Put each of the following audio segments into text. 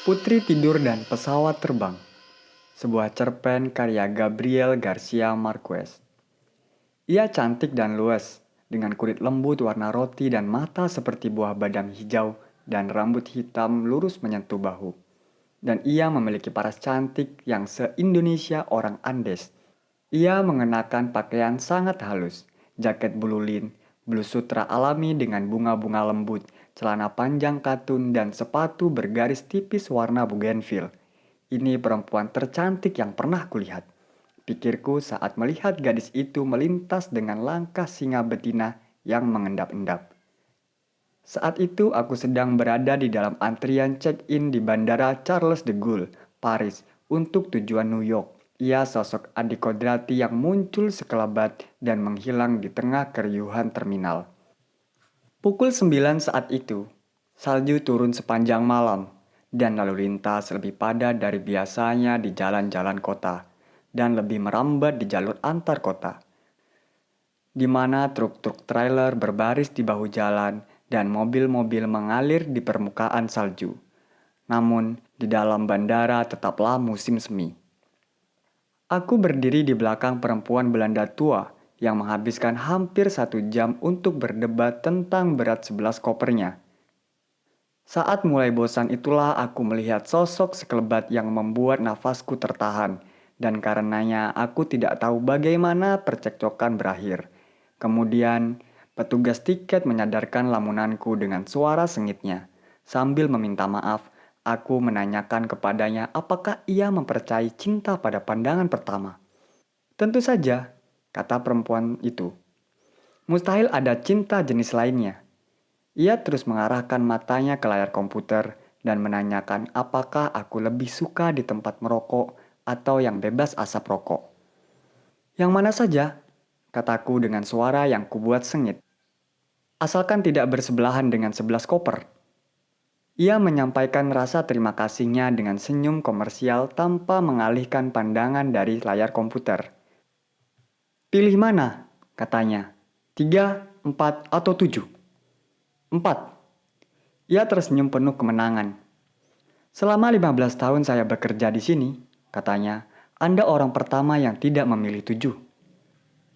Putri Tidur dan Pesawat Terbang, sebuah cerpen karya Gabriel Garcia Marquez. Ia cantik dan luas, dengan kulit lembut warna roti dan mata seperti buah badam hijau dan rambut hitam lurus menyentuh bahu. Dan ia memiliki paras cantik yang se-Indonesia orang Andes. Ia mengenakan pakaian sangat halus, jaket bulu lin, blus sutra alami dengan bunga-bunga lembut, celana panjang katun, dan sepatu bergaris tipis warna bougainville. Ini perempuan tercantik yang pernah kulihat. Pikirku saat melihat gadis itu melintas dengan langkah singa betina yang mengendap-endap. Saat itu aku sedang berada di dalam antrian check-in di Bandara Charles de Gaulle, Paris, untuk tujuan New York. Ia sosok adik kodrati yang muncul sekelebat dan menghilang di tengah keriuhan terminal. Pukul 9 saat itu, salju turun sepanjang malam dan lalu lintas lebih padat dari biasanya di jalan-jalan kota dan lebih merambat di jalur antar kota, di mana truk-truk trailer berbaris di bahu jalan dan mobil-mobil mengalir di permukaan salju. Namun, di dalam bandara tetaplah musim semi. Aku berdiri di belakang perempuan Belanda tua yang menghabiskan hampir 1 jam untuk berdebat tentang berat 11 kopernya. Saat mulai bosan itulah aku melihat sosok sekelebat yang membuat nafasku tertahan, dan karenanya aku tidak tahu bagaimana percekcokan berakhir. Kemudian, petugas tiket menyadarkan lamunanku dengan suara sengitnya. Sambil meminta maaf, aku menanyakan kepadanya apakah ia mempercayai cinta pada pandangan pertama. Tentu saja, kata perempuan itu. Mustahil ada cinta jenis lainnya. Ia terus mengarahkan matanya ke layar komputer dan menanyakan apakah aku lebih suka di tempat merokok atau yang bebas asap rokok. Yang mana saja, kataku dengan suara yang kubuat sengit. Asalkan tidak bersebelahan dengan 11 koper. Ia menyampaikan rasa terima kasihnya dengan senyum komersial tanpa mengalihkan pandangan dari layar komputer. Pilih mana? Katanya. 3, 4, atau 7? 4. Ia tersenyum penuh kemenangan. Selama 15 tahun saya bekerja di sini, katanya, Anda orang pertama yang tidak memilih 7.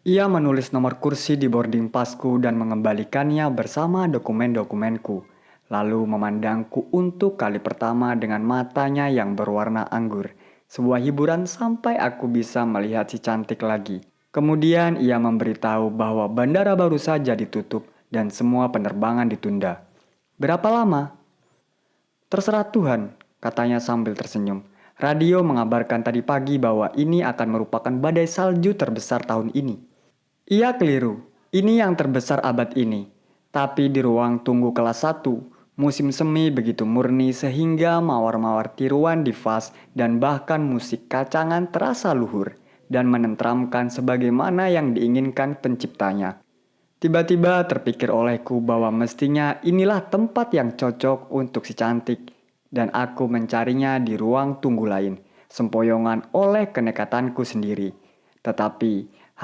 Ia menulis nomor kursi di boarding passku dan mengembalikannya bersama dokumen-dokumenku, lalu memandangku untuk kali pertama dengan matanya yang berwarna anggur. Sebuah hiburan sampai aku bisa melihat si cantik lagi. Kemudian ia memberitahu bahwa bandara baru saja ditutup dan semua penerbangan ditunda. Berapa lama? Terserah Tuhan, katanya sambil tersenyum. Radio mengabarkan tadi pagi bahwa ini akan merupakan badai salju terbesar tahun ini. Ia keliru, ini yang terbesar abad ini. Tapi di ruang tunggu kelas 1, musim semi begitu murni sehingga mawar-mawar tiruan di vas dan bahkan musik kacangan terasa luhur dan menenteramkan sebagaimana yang diinginkan penciptanya. Tiba-tiba terpikir olehku bahwa mestinya inilah tempat yang cocok untuk si cantik, dan aku mencarinya di ruang tunggu lain, sempoyongan oleh kenekatanku sendiri. Tetapi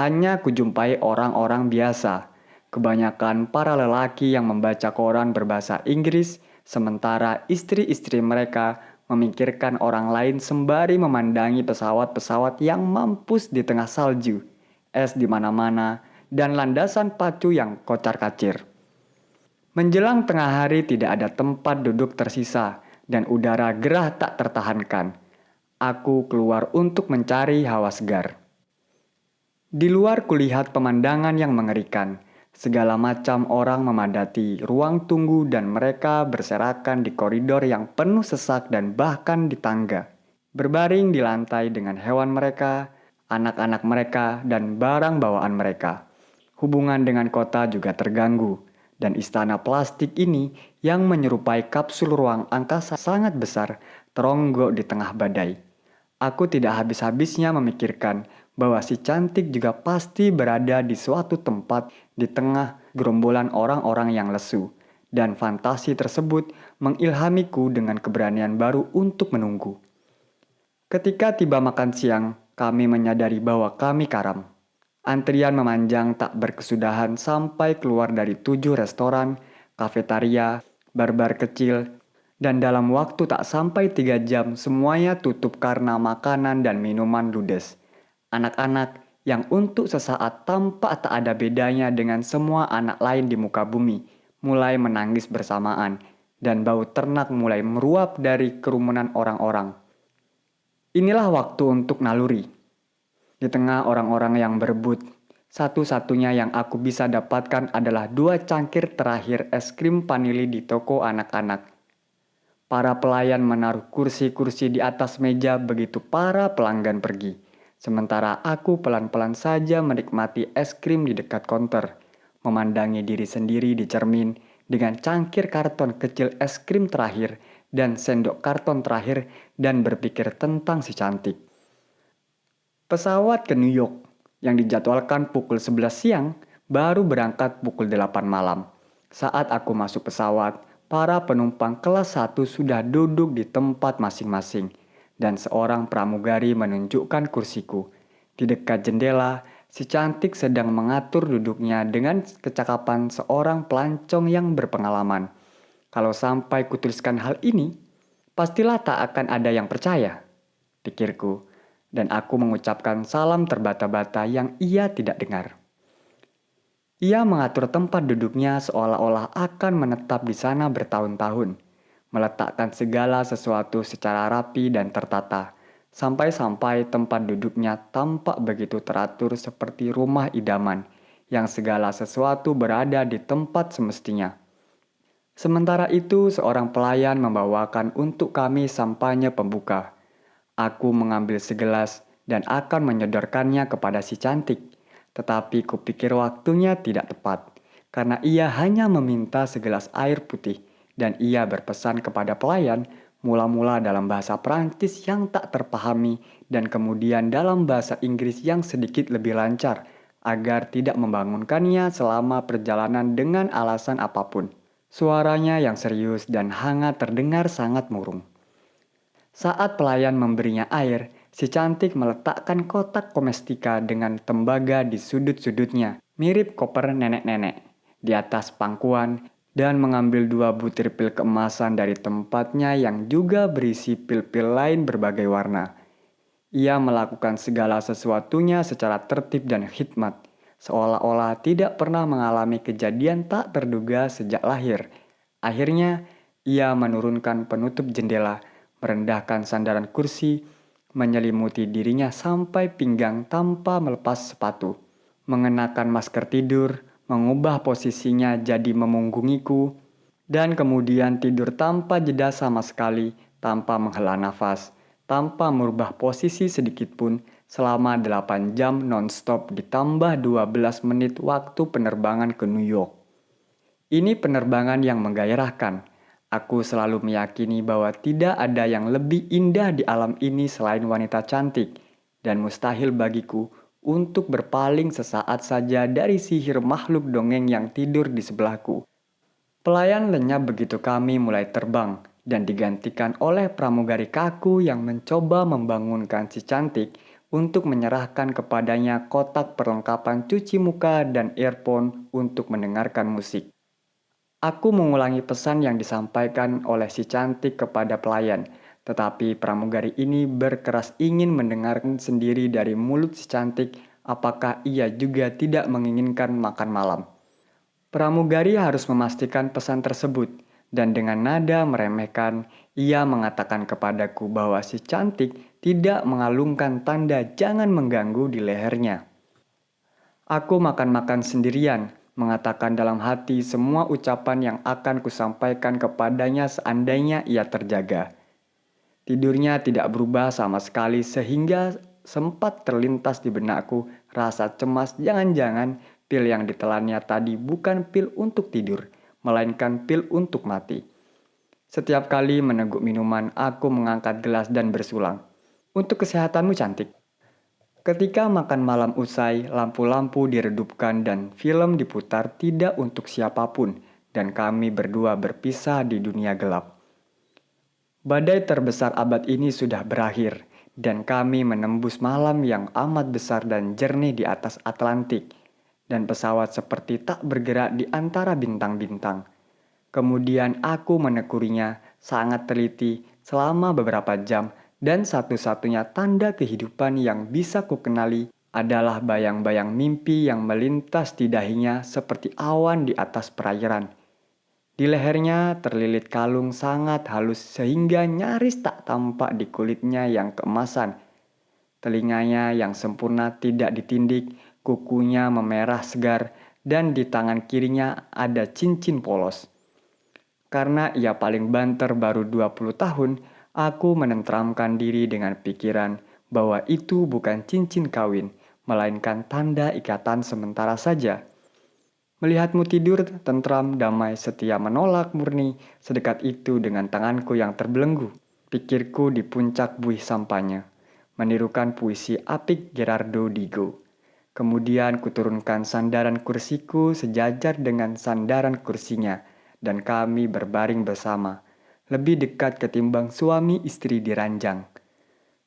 hanya kujumpai orang-orang biasa, kebanyakan para lelaki yang membaca koran berbahasa Inggris, sementara istri-istri mereka memikirkan orang lain sembari memandangi pesawat-pesawat yang mampus di tengah salju, es di mana-mana, dan landasan pacu yang kocar-kacir. Menjelang tengah hari tidak ada tempat duduk tersisa dan udara gerah tak tertahankan. Aku keluar untuk mencari hawa segar. Di luar kulihat pemandangan yang mengerikan. Segala macam orang memadati ruang tunggu dan mereka berserakan di koridor yang penuh sesak dan bahkan di tangga. Berbaring di lantai dengan hewan mereka, anak-anak mereka, dan barang bawaan mereka. Hubungan dengan kota juga terganggu, dan istana plastik ini yang menyerupai kapsul ruang angkasa sangat besar teronggok di tengah badai. Aku tidak habis-habisnya memikirkan bahwa si cantik juga pasti berada di suatu tempat di tengah gerombolan orang-orang yang lesu, dan fantasi tersebut mengilhamiku dengan keberanian baru untuk menunggu. Ketika tiba makan siang, kami menyadari bahwa kami karam. Antrian memanjang tak berkesudahan sampai keluar dari 7 restoran, kafetaria, bar-bar kecil, Dan dalam waktu tak sampai 3 jam semuanya tutup karena makanan dan minuman ludes. Anak-anak yang untuk sesaat tampak tak ada bedanya dengan semua anak lain di muka bumi mulai menangis bersamaan dan bau ternak mulai meruap dari kerumunan orang-orang. Inilah waktu untuk naluri. Di tengah orang-orang yang berebut, satu-satunya yang aku bisa dapatkan adalah 2 cangkir terakhir es krim vanili di toko anak-anak. Para pelayan menaruh kursi-kursi di atas meja begitu para pelanggan pergi. Sementara aku pelan-pelan saja menikmati es krim di dekat konter, memandangi diri sendiri di cermin dengan cangkir karton kecil es krim terakhir dan sendok karton terakhir dan berpikir tentang si cantik. Pesawat ke New York yang dijadwalkan pukul 11 siang baru berangkat pukul 8 malam. Saat aku masuk pesawat, para penumpang kelas 1 sudah duduk di tempat masing-masing dan seorang pramugari menunjukkan kursiku. Di dekat jendela, si cantik sedang mengatur duduknya dengan kecakapan seorang pelancong yang berpengalaman. Kalau sampai kutuliskan hal ini, pastilah tak akan ada yang percaya, pikirku, dan aku mengucapkan salam terbata-bata yang ia tidak dengar. Ia mengatur tempat duduknya seolah-olah akan menetap di sana bertahun-tahun, meletakkan segala sesuatu secara rapi dan tertata, sampai-sampai tempat duduknya tampak begitu teratur seperti rumah idaman, yang segala sesuatu berada di tempat semestinya. Sementara itu, seorang pelayan membawakan untuk kami sampahnya pembuka. Aku mengambil segelas dan akan menyodorkannya kepada si cantik. Tetapi kupikir waktunya tidak tepat, karena ia hanya meminta segelas air putih dan ia berpesan kepada pelayan mula-mula dalam bahasa Perancis yang tak terpahami dan kemudian dalam bahasa Inggris yang sedikit lebih lancar agar tidak membangunkannya selama perjalanan dengan alasan apapun. Suaranya yang serius dan hangat terdengar sangat murung. Saat pelayan memberinya air, si cantik meletakkan kotak komestika dengan tembaga di sudut-sudutnya, mirip koper nenek-nenek, di atas pangkuan dan mengambil 2 butir pil keemasan dari tempatnya yang juga berisi pil-pil lain berbagai warna. Ia melakukan segala sesuatunya secara tertib dan khidmat, seolah-olah tidak pernah mengalami kejadian tak terduga sejak lahir. Akhirnya, ia menurunkan penutup jendela, merendahkan sandaran kursi, menyelimuti dirinya sampai pinggang tanpa melepas sepatu, mengenakan masker tidur, mengubah posisinya jadi memunggungiku, dan kemudian tidur tanpa jeda sama sekali, tanpa menghela nafas, tanpa merubah posisi sedikit pun selama 8 jam non-stop ditambah 12 menit waktu penerbangan ke New York. Ini penerbangan yang menggairahkan. Aku selalu meyakini bahwa tidak ada yang lebih indah di alam ini selain wanita cantik, dan mustahil bagiku untuk berpaling sesaat saja dari sihir makhluk dongeng yang tidur di sebelahku. Pelayan lenyap begitu kami mulai terbang, dan digantikan oleh pramugari kaku yang mencoba membangunkan si cantik untuk menyerahkan kepadanya kotak perlengkapan cuci muka dan earphone untuk mendengarkan musik. Aku mengulangi pesan yang disampaikan oleh si cantik kepada pelayan, tetapi pramugari ini berkeras ingin mendengarkan sendiri dari mulut si cantik apakah ia juga tidak menginginkan makan malam. Pramugari harus memastikan pesan tersebut, dan dengan nada meremehkan, ia mengatakan kepadaku bahwa si cantik tidak mengalungkan tanda jangan mengganggu di lehernya. Aku makan-makan sendirian, mengatakan dalam hati semua ucapan yang akan kusampaikan kepadanya seandainya ia terjaga. Tidurnya tidak berubah sama sekali sehingga sempat terlintas di benakku rasa cemas jangan-jangan pil yang ditelannya tadi bukan pil untuk tidur, melainkan pil untuk mati. Setiap kali meneguk minuman, aku mengangkat gelas dan bersulang. Untuk kesehatanmu cantik. Ketika makan malam usai, lampu-lampu diredupkan dan film diputar tidak untuk siapapun, dan kami berdua berpisah di dunia gelap. Badai terbesar abad ini sudah berakhir, dan kami menembus malam yang amat besar dan jernih di atas Atlantik, dan pesawat seperti tak bergerak di antara bintang-bintang. Kemudian aku menekurinya sangat teliti selama beberapa jam, dan satu-satunya tanda kehidupan yang bisa kukenali adalah bayang-bayang mimpi yang melintas di dahinya seperti awan di atas perairan. Di lehernya terlilit kalung sangat halus sehingga nyaris tak tampak di kulitnya yang keemasan. Telinganya yang sempurna tidak ditindik, kukunya memerah segar, dan di tangan kirinya ada cincin polos. Karena ia paling banter baru 20 tahun, aku menenteramkan diri dengan pikiran bahwa itu bukan cincin kawin, melainkan tanda ikatan sementara saja. Melihatmu tidur tentram damai setia menolak murni sedekat itu dengan tanganku yang terbelenggu. Pikirku di puncak buih sampahnya, menirukan puisi apik Gerardo Digo. Kemudian kuturunkan sandaran kursiku sejajar dengan sandaran kursinya, dan kami berbaring bersama, lebih dekat ketimbang suami istri di ranjang.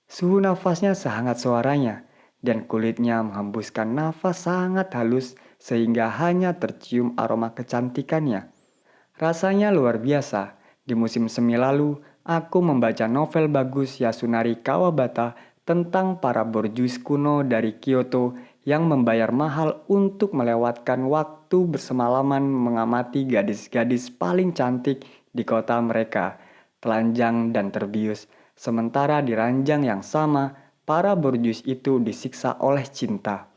Suhu nafasnya sehangat suaranya, dan kulitnya menghembuskan nafas sangat halus sehingga hanya tercium aroma kecantikannya. Rasanya luar biasa. Di musim semi lalu, aku membaca novel bagus Yasunari Kawabata tentang para borjuis kuno dari Kyoto yang membayar mahal untuk melewatkan waktu bersemalaman mengamati gadis-gadis paling cantik di kota mereka, telanjang dan terbius. Sementara di ranjang yang sama, para borjuis itu disiksa oleh cinta.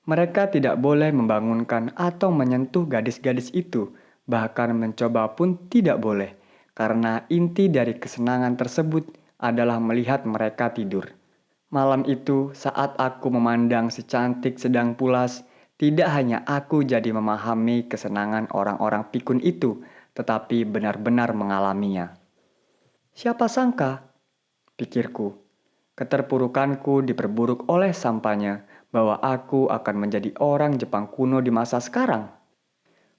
Mereka tidak boleh membangunkan atau menyentuh gadis-gadis itu, bahkan mencoba pun tidak boleh, karena inti dari kesenangan tersebut adalah melihat mereka tidur. Malam itu, saat aku memandang si cantik sedang pulas, tidak hanya aku jadi memahami kesenangan orang-orang pikun itu, tetapi benar-benar mengalaminya. Siapa sangka, pikirku, keterpurukanku diperburuk oleh sampahnya, bahwa aku akan menjadi orang Jepang kuno di masa sekarang.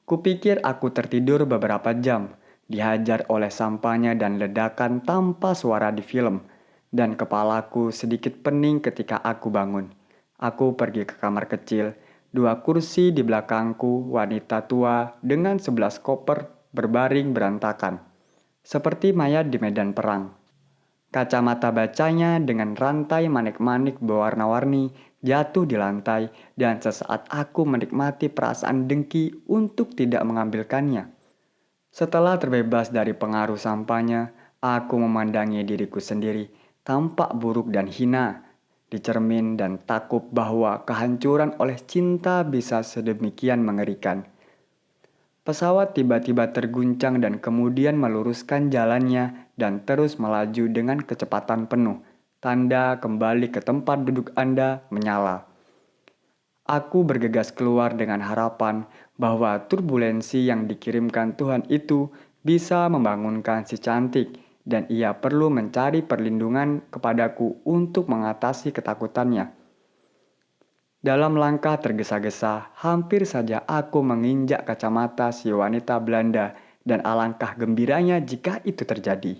Kupikir aku tertidur beberapa jam, dihajar oleh sampahnya dan ledakan tanpa suara di film, dan kepalaku sedikit pening ketika aku bangun. Aku pergi ke kamar kecil, 2 kursi di belakangku wanita tua dengan 11 koper berbaring berantakan, seperti mayat di medan perang. Kacamata bacanya dengan rantai manik-manik berwarna-warni jatuh di lantai, dan sesaat aku menikmati perasaan dengki untuk tidak mengambilkannya. Setelah terbebas dari pengaruh sampahnya, aku memandangi diriku sendiri, tampak buruk dan hina, di cermin dan takut bahwa kehancuran oleh cinta bisa sedemikian mengerikan. Pesawat tiba-tiba terguncang dan kemudian meluruskan jalannya dan terus melaju dengan kecepatan penuh. Tanda kembali ke tempat duduk Anda menyala. Aku bergegas keluar dengan harapan bahwa turbulensi yang dikirimkan Tuhan itu bisa membangunkan si cantik, dan ia perlu mencari perlindungan kepadaku untuk mengatasi ketakutannya. Dalam langkah tergesa-gesa, hampir saja aku menginjak kacamata si wanita Belanda, dan alangkah gembiranya jika itu terjadi.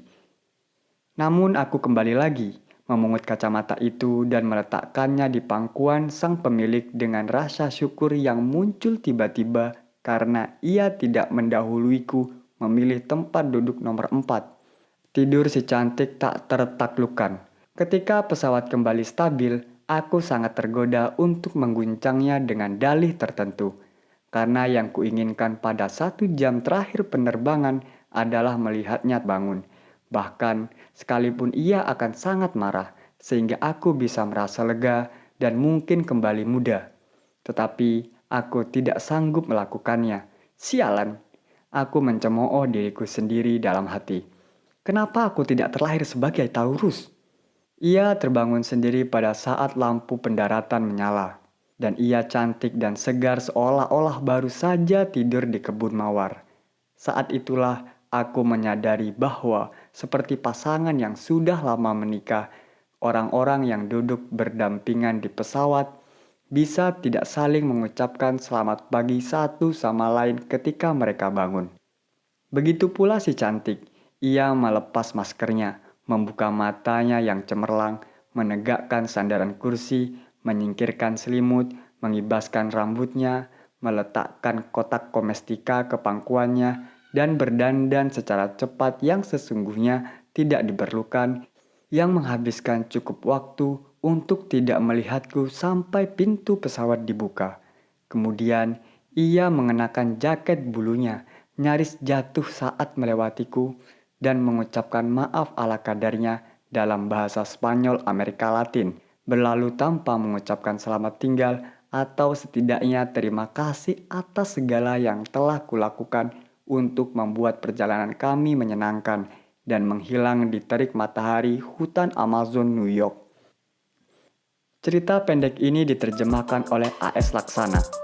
Namun aku kembali lagi, memungut kacamata itu dan meletakkannya di pangkuan sang pemilik dengan rasa syukur yang muncul tiba-tiba karena ia tidak mendahuluiku memilih tempat duduk nomor 4. Tidur si cantik tak tertaklukkan. Ketika pesawat kembali stabil, aku sangat tergoda untuk mengguncangnya dengan dalih tertentu. Karena yang kuinginkan pada 1 jam terakhir penerbangan adalah melihatnya bangun. Bahkan sekalipun ia akan sangat marah, sehingga aku bisa merasa lega dan mungkin kembali muda. Tetapi aku tidak sanggup melakukannya. Sialan, aku mencemooh diriku sendiri dalam hati. Kenapa aku tidak terlahir sebagai Taurus? Ia terbangun sendiri pada saat lampu pendaratan menyala, dan ia cantik dan segar seolah-olah baru saja tidur di kebun mawar. Saat itulah aku menyadari bahwa seperti pasangan yang sudah lama menikah, orang-orang yang duduk berdampingan di pesawat bisa tidak saling mengucapkan selamat pagi satu sama lain ketika mereka bangun. Begitu pula si cantik. Ia melepas maskernya, membuka matanya yang cemerlang, menegakkan sandaran kursi, menyingkirkan selimut, mengibaskan rambutnya, meletakkan kotak komestika ke pangkuannya, dan berdandan secara cepat yang sesungguhnya tidak diperlukan, yang menghabiskan cukup waktu untuk tidak melihatku sampai pintu pesawat dibuka. Kemudian ia mengenakan jaket bulunya, nyaris jatuh saat melewatiku dan mengucapkan maaf ala kadarnya dalam bahasa Spanyol Amerika Latin, berlalu tanpa mengucapkan selamat tinggal atau setidaknya terima kasih atas segala yang telah kulakukan untuk membuat perjalanan kami menyenangkan dan menghilang di terik matahari hutan Amazon New York. Cerita pendek ini diterjemahkan oleh A.S. Laksana.